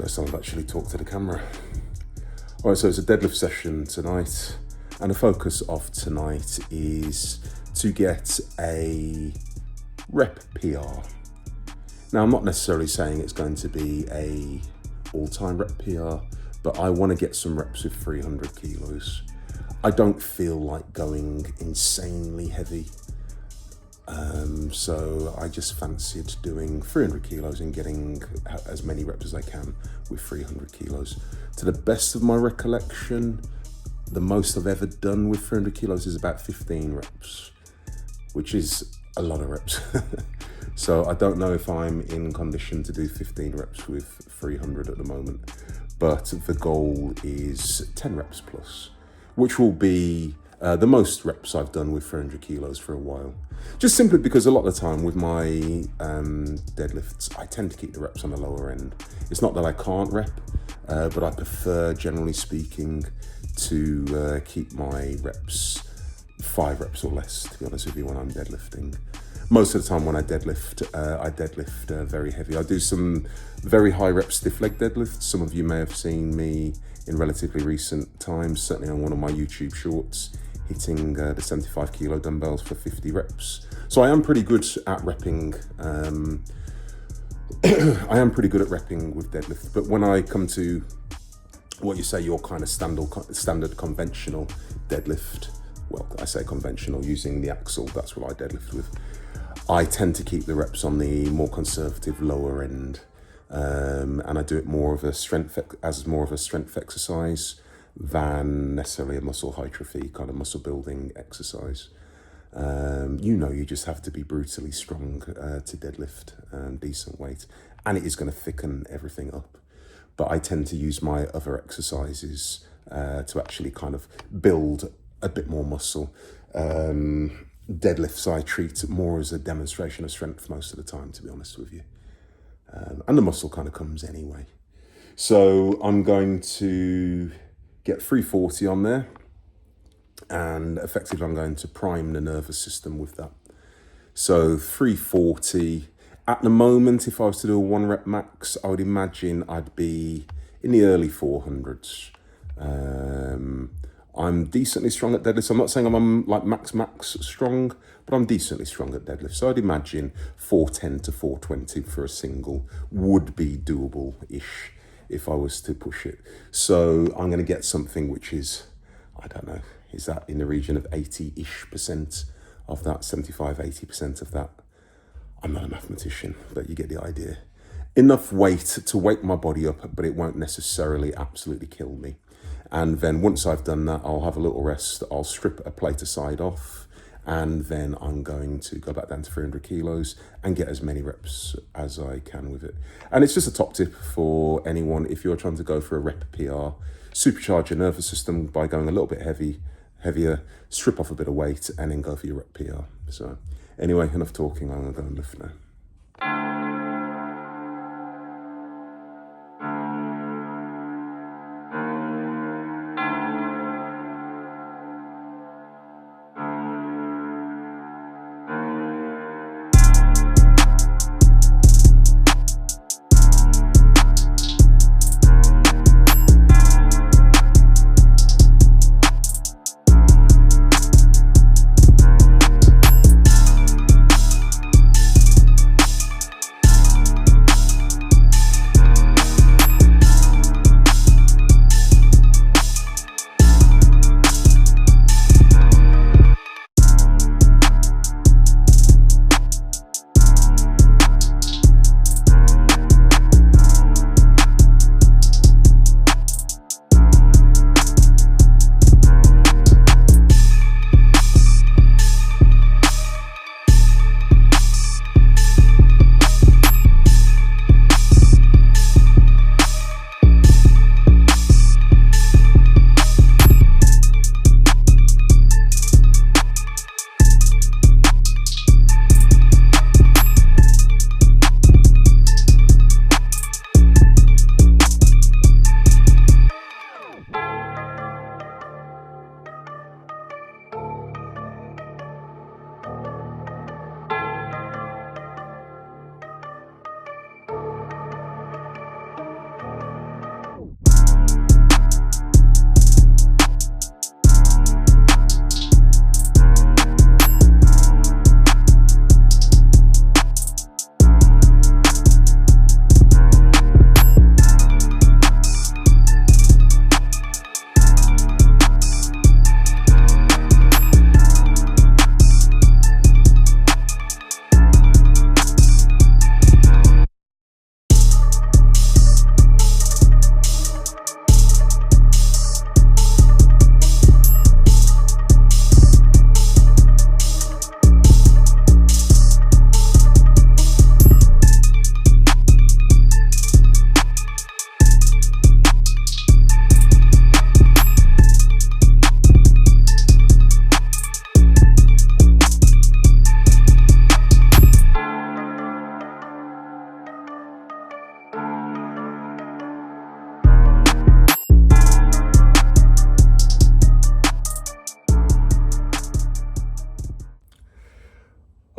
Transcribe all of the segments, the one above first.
First time I've actually talked to the camera. All right, so it's a deadlift session tonight, and the focus of tonight is to get a rep PR. Now, I'm not necessarily saying it's going to be a all-time rep PR, but I want to get some reps with 300 kilos. I don't feel like going insanely heavy. So I just fancied doing 300 kilos and getting as many reps as I can with 300 kilos. To the best of my recollection, the most I've ever done with 300 kilos is about 15 reps, which is a lot of reps. So I don't know if I'm in condition to do 15 reps with 300 at the moment, but the goal is 10 reps plus, which will be the most reps I've done with 300 kilos for a while. Just simply because a lot of the time with my deadlifts, I tend to keep the reps on the lower end. It's not that I can't rep, but I prefer, generally speaking, to keep my reps 5 reps or less, to be honest with you, when I'm deadlifting. Most of the time when I deadlift very heavy. I do some very high rep stiff leg deadlifts. Some of you may have seen me in relatively recent times, certainly on one of my YouTube shorts, hitting the 75 kilo dumbbells for 50 reps. So I am pretty good at repping. I am pretty good at repping with deadlift. But when I come to what you say, your kind of standard conventional deadlift, well, I say conventional using the axle, that's what I deadlift with. I tend to keep the reps on the more conservative lower end, and I do it more of a strength exercise than necessarily a muscle hypertrophy kind of muscle building exercise. You just have to be brutally strong to deadlift decent weight, and it is going to thicken everything up. But I tend to use my other exercises to actually kind of build a bit more muscle. Deadlifts I treat more as a demonstration of strength most of the time, to be honest with you. And the muscle kind of comes anyway. So I'm going to get 340 on there, and effectively I'm going to prime the nervous system with that. So 340, at the moment, if I was to do a 1 rep max, I would imagine I'd be in the early 400s. I'm decently strong at deadlifts. I'm not saying I'm like max strong, but I'm decently strong at deadlifts. So I'd imagine 410 to 420 for a single would be doable-ish if I was to push it. So I'm going to get something which is, I don't know, is that in the region of 80-ish% of that, 75-80% of that? I'm not a mathematician, but you get the idea. Enough weight to wake my body up, but it won't necessarily absolutely kill me. And then once I've done that, I'll have a little rest. I'll strip a plate aside off, and then I'm going to go back down to 300 kilos and get as many reps as I can with it. And it's just a top tip for anyone if you're trying to go for a rep PR. Supercharge your nervous system by going a little bit heavier, strip off a bit of weight, and then go for your rep PR. So anyway, enough talking. I'm going to go and lift now.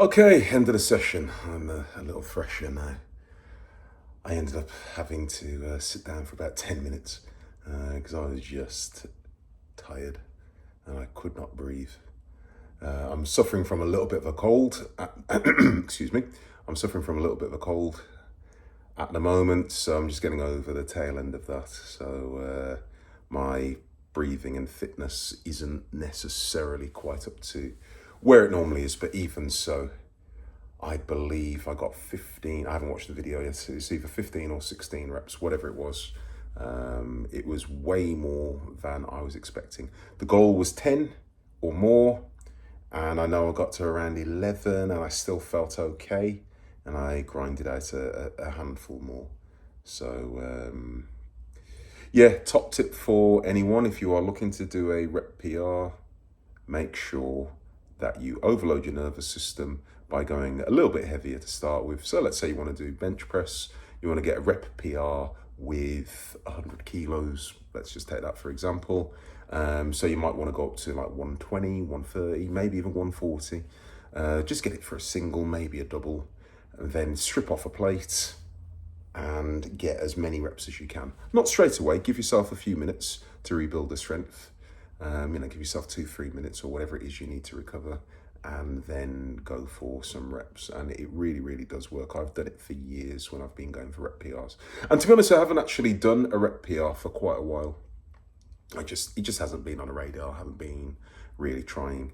Okay, end of the session. I'm a little fresher now. I ended up having to sit down for about 10 minutes because I was just tired and I could not breathe. I'm suffering from a little bit of a cold. Excuse me. I'm suffering from a little bit of a cold at the moment, so I'm just getting over the tail end of that. So my breathing and fitness isn't necessarily quite up to where it normally is, but even so, I believe I got 15. I haven't watched the video yet. It's either 15 or 16 reps, whatever it was. It was way more than I was expecting. The goal was 10 or more, and I know I got to around 11 and I still felt okay, and I grinded out a handful more. So yeah, top tip for anyone: if you are looking to do a rep PR, make sure that you overload your nervous system by going a little bit heavier to start with. So let's say you want to do bench press, you want to get a rep PR with 100 kilos. Let's just take that for example. So you might want to go up to like 120, 130, maybe even 140. Just get it for a single, maybe a double, and then strip off a plate and get as many reps as you can. Not straight away, give yourself a few minutes to rebuild the strength. Give yourself 2-3 minutes or whatever it is you need to recover, and then go for some reps. And it really, really does work. I've done it for years when I've been going for rep PRs. And to be honest, I haven't actually done a rep PR for quite a while. It just hasn't been on a radar. I haven't been really trying.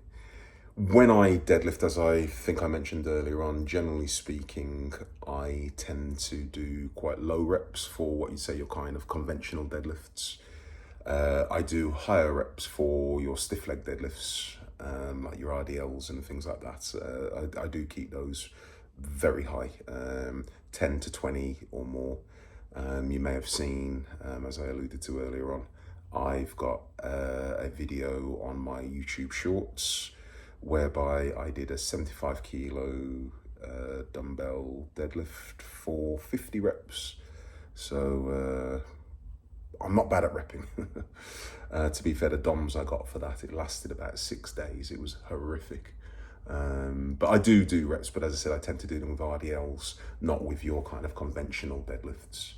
When I deadlift, as I think I mentioned earlier on, generally speaking, I tend to do quite low reps for what you say your kind of conventional deadlifts. I do higher reps for your stiff leg deadlifts, like your RDLs and things like that. I do keep those very high, 10 to 20 or more. You may have seen, as I alluded to earlier on, I've got a video on my YouTube shorts whereby I did a 75 kilo dumbbell deadlift for 50 reps. So I'm not bad at repping. To be fair, the DOMs I got for that, it lasted about 6 days. It was horrific. But I do reps, but as I said, I tend to do them with RDLs, not with your kind of conventional deadlifts.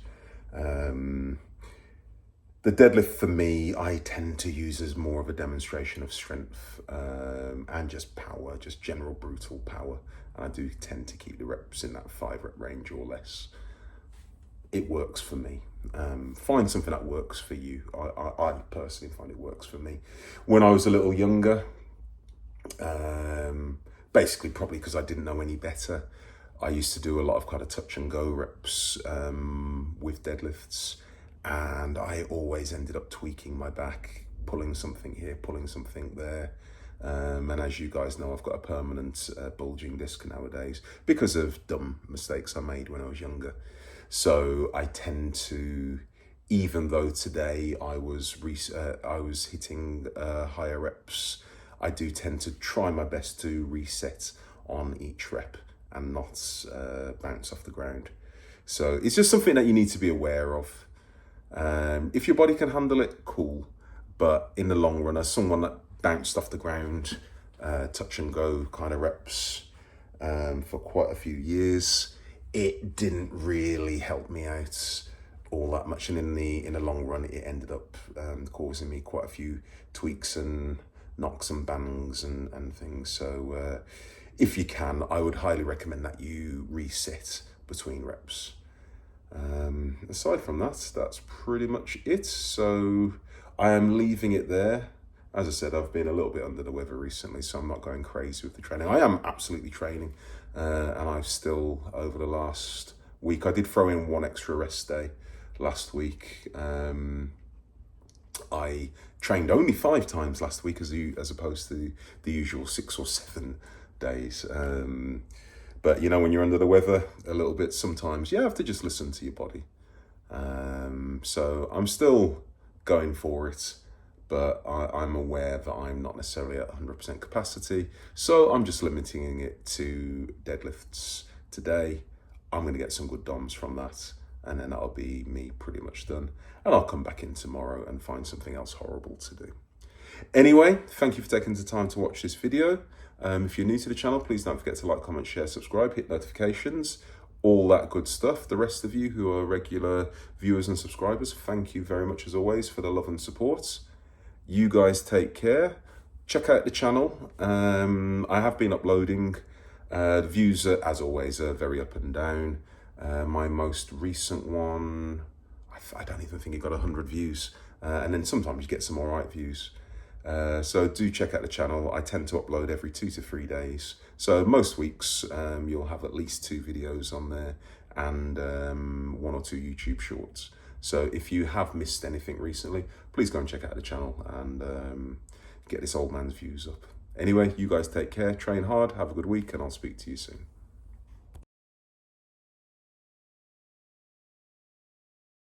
The deadlift for me, I tend to use as more of a demonstration of strength and just power, just general brutal power. And I do tend to keep the reps in that 5 rep range or less. It works for me. Find something that works for you. I personally find it works for me. When I was a little younger, basically probably because I didn't know any better, I used to do a lot of kind of touch and go reps with deadlifts, and I always ended up tweaking my back, pulling something here, pulling something there. And as you guys know, I've got a permanent bulging disc nowadays because of dumb mistakes I made when I was younger. So I tend to, even though today I was hitting higher reps, I do tend to try my best to reset on each rep and not bounce off the ground. So it's just something that you need to be aware of. If your body can handle it, cool. But in the long run, as someone that bounced off the ground, touch and go kind of reps for quite a few years, it didn't really help me out all that much. And in the long run, it ended up causing me quite a few tweaks and knocks and bangs and things. So if you can, I would highly recommend that you reset between reps. Aside from that, that's pretty much it. So I am leaving it there. As I said, I've been a little bit under the weather recently, so I'm not going crazy with the training. I am absolutely training, and I've still, over the last week, I did throw in one extra rest day last week. I trained only 5 times last week as opposed to the usual 6 or 7 days. But you know, when you're under the weather a little bit, sometimes you have to just listen to your body. So I'm still going for it, but I'm aware that I'm not necessarily at 100% capacity. So I'm just limiting it to deadlifts today. I'm going to get some good DOMs from that, and then that'll be me pretty much done. And I'll come back in tomorrow and find something else horrible to do. Anyway, thank you for taking the time to watch this video. If you're new to the channel, please don't forget to like, comment, share, subscribe, hit notifications, all that good stuff. The rest of you who are regular viewers and subscribers, thank you very much as always for the love and support. You guys take care. Check out the channel. I have been uploading. The views, as always, are very up and down. My most recent one, I don't even think it got 100 views. And then sometimes you get some all right views. So do check out the channel. I tend to upload every 2 to 3 days. So most weeks you'll have at least 2 videos on there and 1 or 2 YouTube shorts. So if you have missed anything recently, please go and check out the channel and get this old man's views up. Anyway, you guys take care, train hard, have a good week, and I'll speak to you soon.